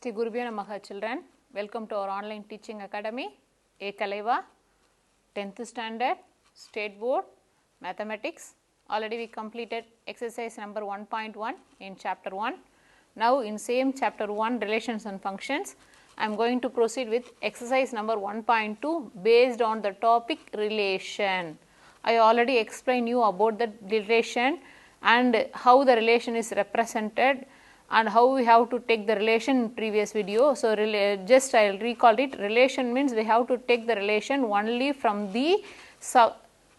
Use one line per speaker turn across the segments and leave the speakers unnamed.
Sri Gurubhyo Namaha children, welcome to our online teaching academy, Ekalaiva, 10th standard, state board, mathematics. Already we completed exercise number 1.1 in chapter 1. Now in same chapter 1 relations and functions, I am going to proceed with exercise number 1.2 based on the topic relation. I already explained you about the relation and how the relation is represented and how we have to take the relation in previous video. So, just I will recall it. Relation means we have to take the relation only from the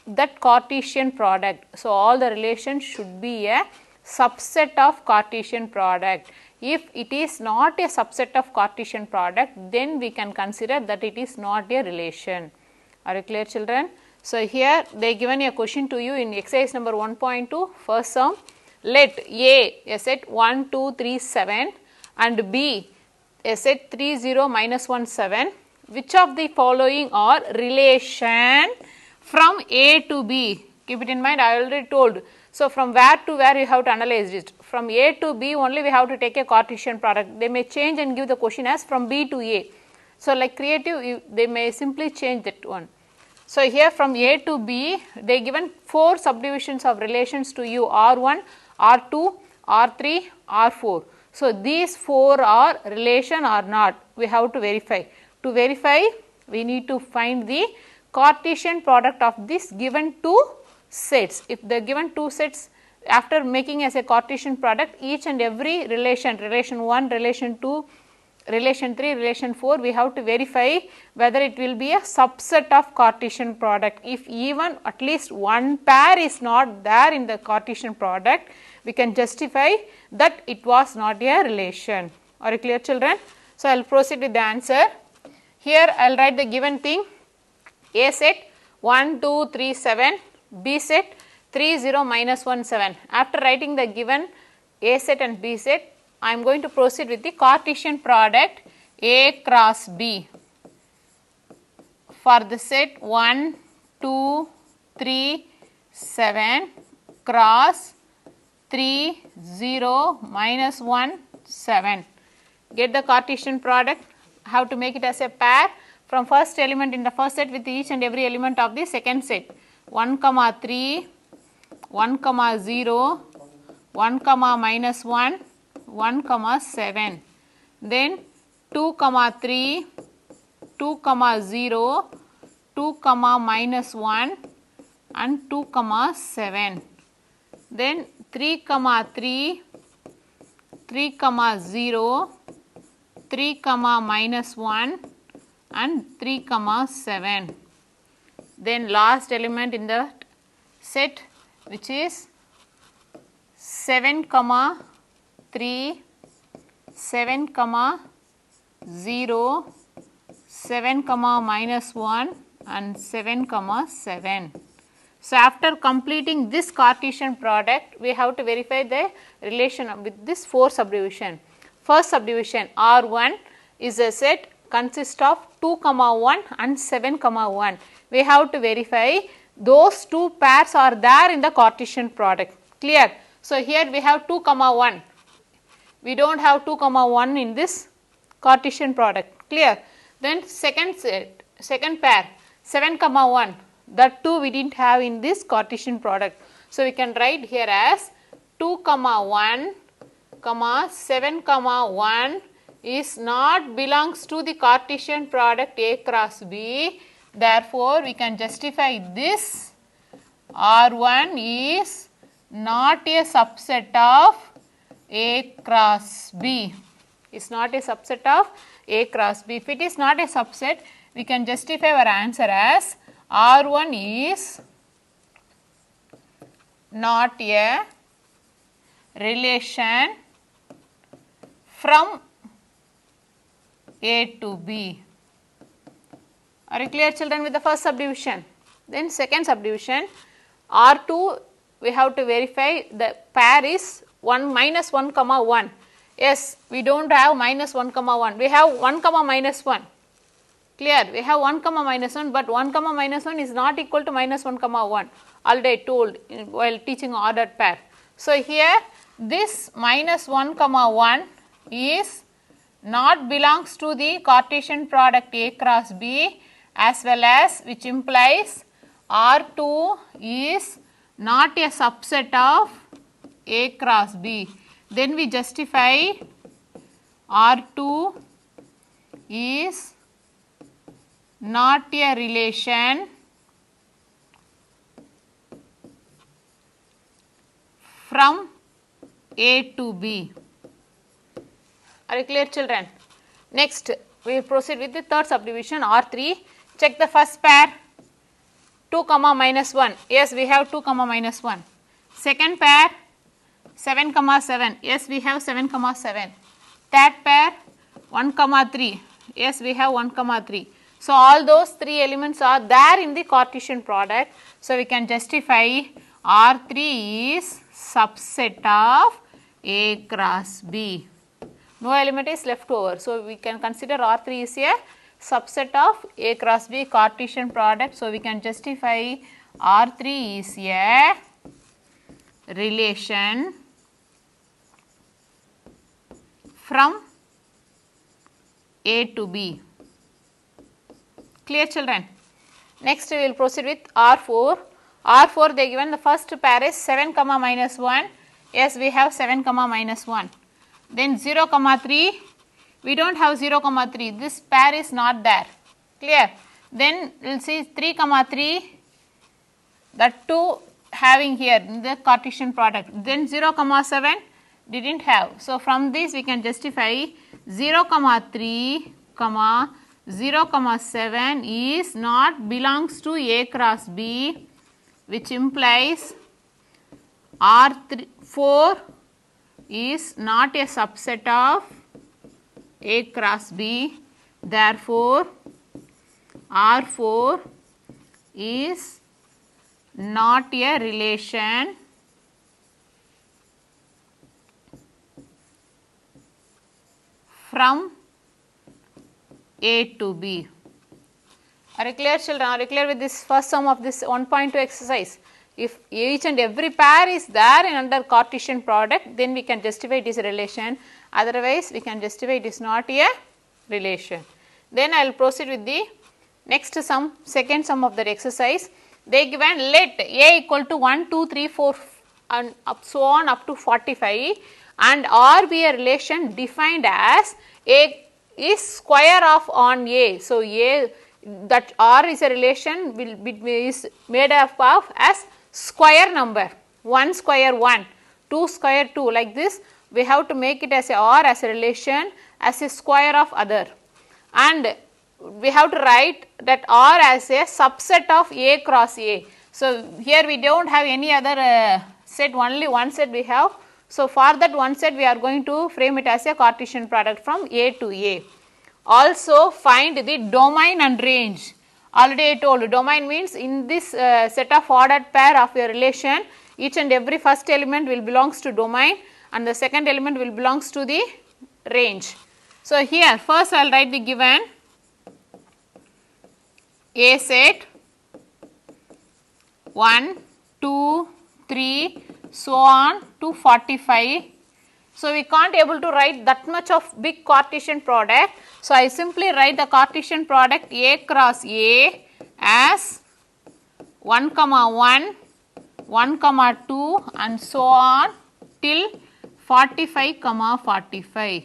that Cartesian product. So, all the relations should be a subset of Cartesian product. If it is not a subset of Cartesian product, then we can consider that it is not a relation. Are you clear, children? So, here they given a question to you in exercise number 1.2, first sum. Let A set 1, 2, 3, 7 and B a set 3, 0, minus 1, 7. Which of the following are relation from A to B? Keep it in mind, I already told. So, from where to where you have to analyze it. From A to B only we have to take a Cartesian product. They may change and give the question as from B to A. So, like creative, they may simply change that one. So, here from A to B, they given 4 subdivisions of relations to you, R1, R2, R3, R4. So, these 4 are relation or not, we have to verify. To verify, we need to find the Cartesian product of this given 2 sets. If the given 2 sets, after making as a Cartesian product, each and every relation, relation 1, relation 2, relation 3, relation 4, we have to verify whether it will be a subset of Cartesian product. If even at least one pair is not there in the Cartesian product, we can justify that it was not a relation. Are you clear, children? So, I will proceed with the answer. Here I will write the given thing. A set 1, 2, 3, 7, B set 3, 0, minus 1, 7. After writing the given A set and B set, I am going to proceed with the Cartesian product A cross B for the set 1, 2, 3, 7 cross 3, 0, minus 1, 7. Get the Cartesian product, have to make it as a pair from first element in the first set with each and every element of the second set. 1, 3, 1, 0, 1, minus 1, 1, 7, then 2, 3, 2, 0, 2, minus 1 and 2, 7, then 3, 3, 3, 0, 3, minus 1 and 3, 7. Then last element in the set, which is 7, 3, 7, 0, 7, minus 1 and 7, 7. So, after completing this Cartesian product, we have to verify the relation with this 4 subdivision. First subdivision R1 is a set consists of 2, 1 and 7, 1. We have to verify those 2 pairs are there in the Cartesian product. Clear? So, here we have 2, 1. We do not have 2, 1 in this Cartesian product. Clear? Then second set, second pair 7, 1, that 2 we did not have in this Cartesian product. So, we can write here as 2, 1, 7, 1 is not belongs to the Cartesian product A cross B. Therefore, we can justify this R1 is not a subset of A cross B. Is not a subset of A cross B. If it is not a subset, we can justify our answer as R1 is not a relation from A to B. Are you clear, children, with the first subdivision? Then second subdivision R2, we have to verify the pair is 1 minus 1, 1. Yes, we do not have minus 1, 1. We have 1, minus 1. Clear? We have 1, minus 1, but 1, minus 1 is not equal to minus 1, 1. Already I told while teaching ordered pair. So, here this minus 1, 1 is not belongs to the Cartesian product A cross B, as well as, which implies R2 is not a subset of A cross B. Then we justify R2 is not a relation from A to B. Are you clear, children? Next, we will proceed with the third subdivision R3. Check the first pair 2 comma minus 1. Yes, we have 2 comma minus 1. Second pair 7 comma 7. Yes, we have 7 comma 7. Third pair 1 comma 3. Yes, we have 1 comma 3. So, all those 3 elements are there in the Cartesian product. So, we can justify R3 is subset of A cross B. No element is left over. So, we can consider R3 is a subset of A cross B Cartesian product. So, we can justify R3 is a relation from A to B. Clear, children? Next, we will proceed with R4. R4 they given the first pair is 7 comma minus 1. Yes, we have 7 comma minus 1. Then 0 comma 3, we do not have 0 comma 3, this pair is not there, clear. Then we will see 3 comma 3, that 2 having here in the Cartesian product. Then 0 comma 7 did not have. So, from this we can justify 0 comma 3 comma 0 comma 7 is not belongs to A cross B, which implies R4 is not a subset of A cross B. Therefore, R4 is not a relation from A to B. Are you clear, children? Are you clear with this first sum of this 1.2 exercise? If each and every pair is there in under Cartesian product, then we can justify it is a relation. Otherwise, we can justify it is not a relation. Then I will proceed with the next sum, second sum of that exercise. They given let A equal to 1, 2, 3, 4 and up so on up to 45 and R be a relation defined as A is square of on A. So, A that R is a relation will be is made up of as square number 1 square 1, 2 square 2 like this. We have to make it as a R as a relation as a square of other, and we have to write that R as a subset of A cross A. So, here we do not have any other set, only one set we have. So, for that one set we are going to frame it as a Cartesian product from A to A. Also find the domain and range. Already I told you domain means in this set of ordered pair of a relation, each and every first element will belongs to domain and the second element will belongs to the range. So, here first I will write the given A set 1, 2, 3 so on to 45. So, we can't able to write that much of big Cartesian product. So, I simply write the Cartesian product A cross A as 1 comma 1, 1 comma 2 and so on till 45 comma 45.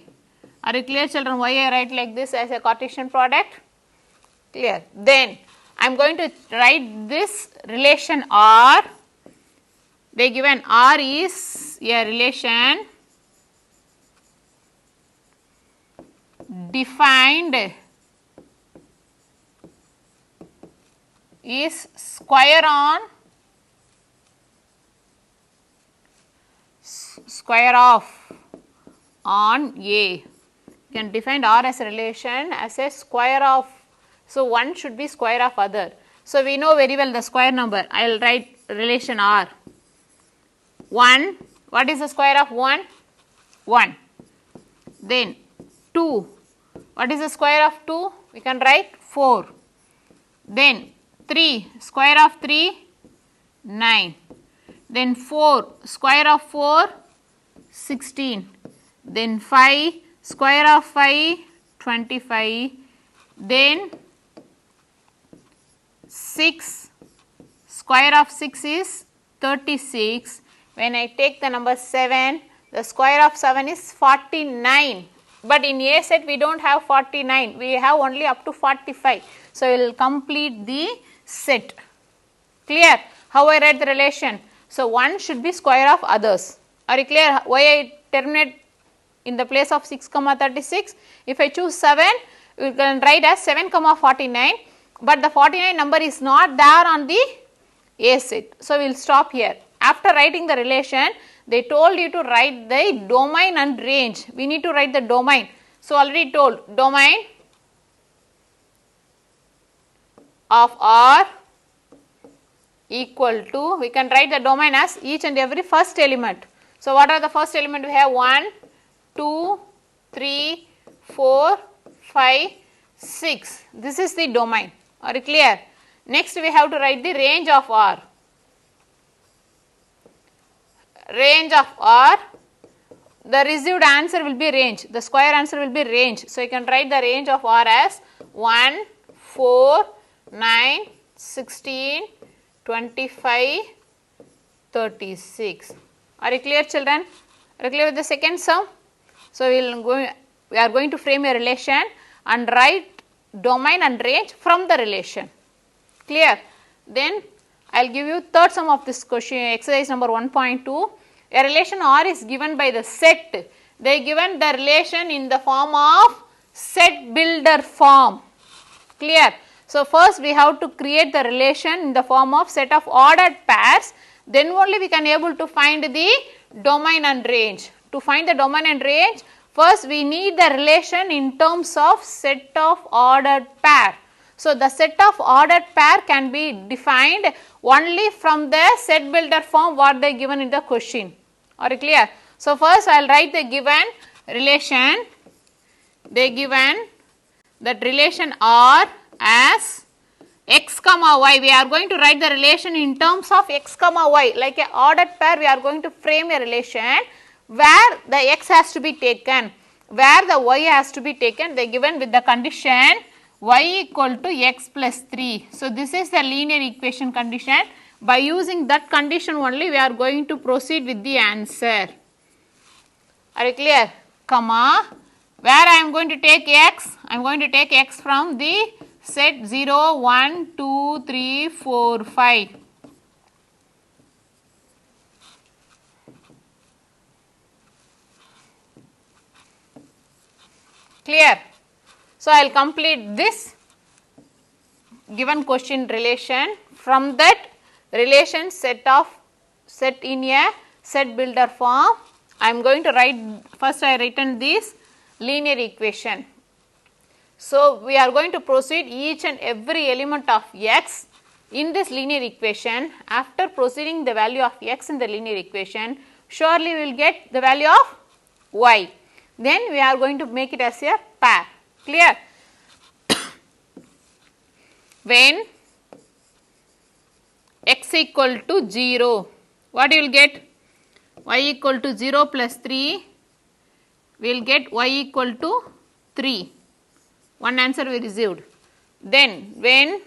Are you clear, children, why I write like this as a Cartesian product? Clear. Then I am going to write this relation R. They given R is a relation defined is square of on A. You can define R as a relation as a square of. So, one should be square of other. So, we know very well the square number. I will write relation R. 1, what is the square of 1? 1. Then 2, what is the square of 2? We can write 4. Then 3, square of 3, 9. Then 4, square of 4, 16. Then 5, square of 5 25, then 6, square of 6 is 36. When I take the number 7, the square of 7 is 49, but in A set we do not have 49, we have only up to 45. So, we will complete the set. Clear? How I write the relation? So, 1 should be square of others. Are you clear? Why I terminate in the place of 6 comma 36? If I choose 7, we can write as 7 comma 49, but the 49 number is not there on the A set. So, we will stop here. After writing the relation, they told you to write the domain and range. We need to write the domain. So, already told domain of R equal to, we can write the domain as each and every first element. So, what are the first element? We have 1, 2, 3, 4, 5, 6. This is the domain. Are you clear? Next, we have to write the range of R. Range of R, the received answer will be range, the square answer will be range. So, you can write the range of R as 1, 4, 9, 16, 25, 36. Are you clear, children? Are you clear with the second sum? So, we are going to frame a relation and write domain and range from the relation. Clear? Then I will give you third sum of this question, exercise number 1.2. A relation R is given by the set. They given the relation in the form of set builder form. Clear? So, first we have to create the relation in the form of set of ordered pairs, then only we can able to find the domain and range. To find the domain and range, first we need the relation in terms of set of ordered pair. So, the set of ordered pair can be defined only from the set builder form what they given in the question. Are you clear? So, first I will write the given relation. They given that relation R as x comma y. We are going to write the relation in terms of x comma y, like a ordered pair. We are going to frame a relation where the x has to be taken, where the y has to be taken. They given with the condition y equal to x plus 3. So, this is the linear equation condition. By using that condition only we are going to proceed with the answer. Are you clear? Comma, where I am going to take x? I am going to take x from the set 0, 1, 2, 3, 4, 5. Clear? So, I will complete this given question relation. From that relation set in a set builder form, I am going to write, first I written this linear equation. So, we are going to proceed each and every element of x in this linear equation. After proceeding the value of x in the linear equation, surely we will get the value of y. Then we are going to make it as a pair. Clear? When x equal to 0, what you will get? Y equal to 0 plus 3, we will get y equal to 3. One answer we received. Then when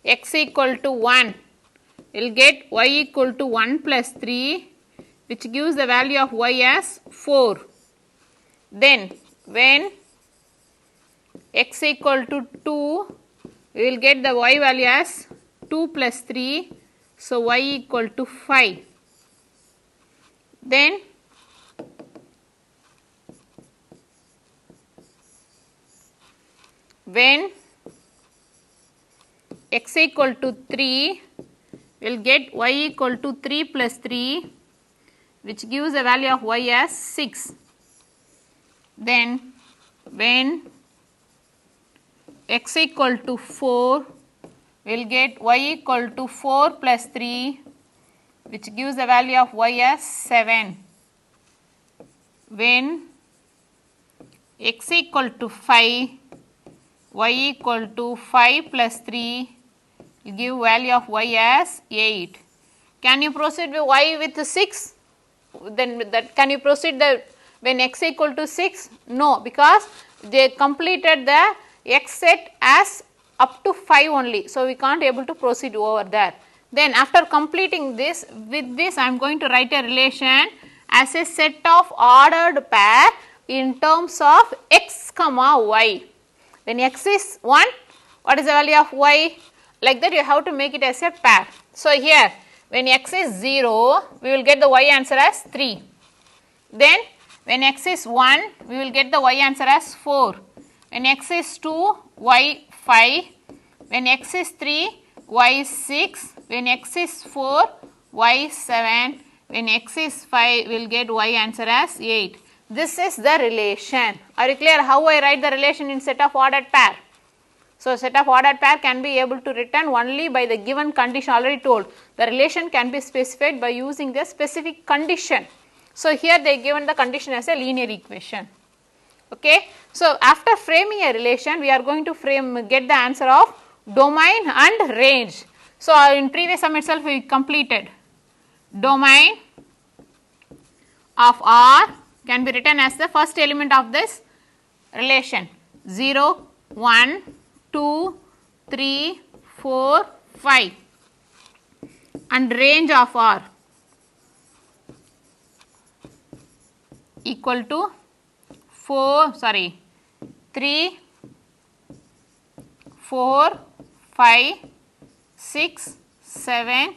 x equal to 1, we will get y equal to 1 plus 3, which gives the value of y as 4. Then when x equal to 2, we will get the y value as 2 plus 3, so y equal to 5. Then when x equal to 3, we will get y equal to 3 plus 3, which gives the value of y as 6. Then when x equal to 4, we will get y equal to 4 plus 3, which gives the value of y as 7. When x equal to 5, y equal to 5 plus 3 will give value of y as 8. Can you proceed with y with 6? Then that can you proceed the when x equal to 6? No, because they completed the x set as up to 5 only. So, we can't able to proceed over there. Then after completing this, with this I am going to write a relation as a set of ordered pair in terms of x comma y. When x is 1, what is the value of y? Like that you have to make it as a pair. So, here when x is 0, we will get the y answer as 3. Then when x is 1, we will get the y answer as 4. When x is 2, y 5. When x is 3, y 6. When x is 4, y 7. When x is 5, we will get y answer as 8. This is the relation. Are you clear how I write the relation in set of ordered pair? So, set of ordered pair can be able to written only by the given condition already told. The relation can be specified by using the specific condition. So, here they given the condition as a linear equation. Okay. So, after framing a relation, we are going to get the answer of domain and range. So, in previous sum itself we completed domain of R can be written as the first element of this relation 0, 1, 2, 3, 4, 5 and range of R equal to 3, 4, 5, 6, 7,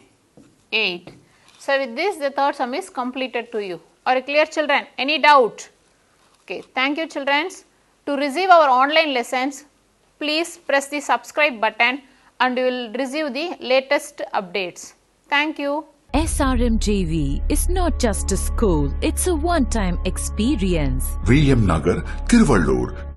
8. So, with this the third sum is completed to you. Are you clear children? Any doubt? Okay. Thank you children. To receive our online lessons, please press the subscribe button and you will receive the latest updates. Thank you.
SRMJV is not just a school, it's a one-time experience.
VM Nagar, Tiruvallur,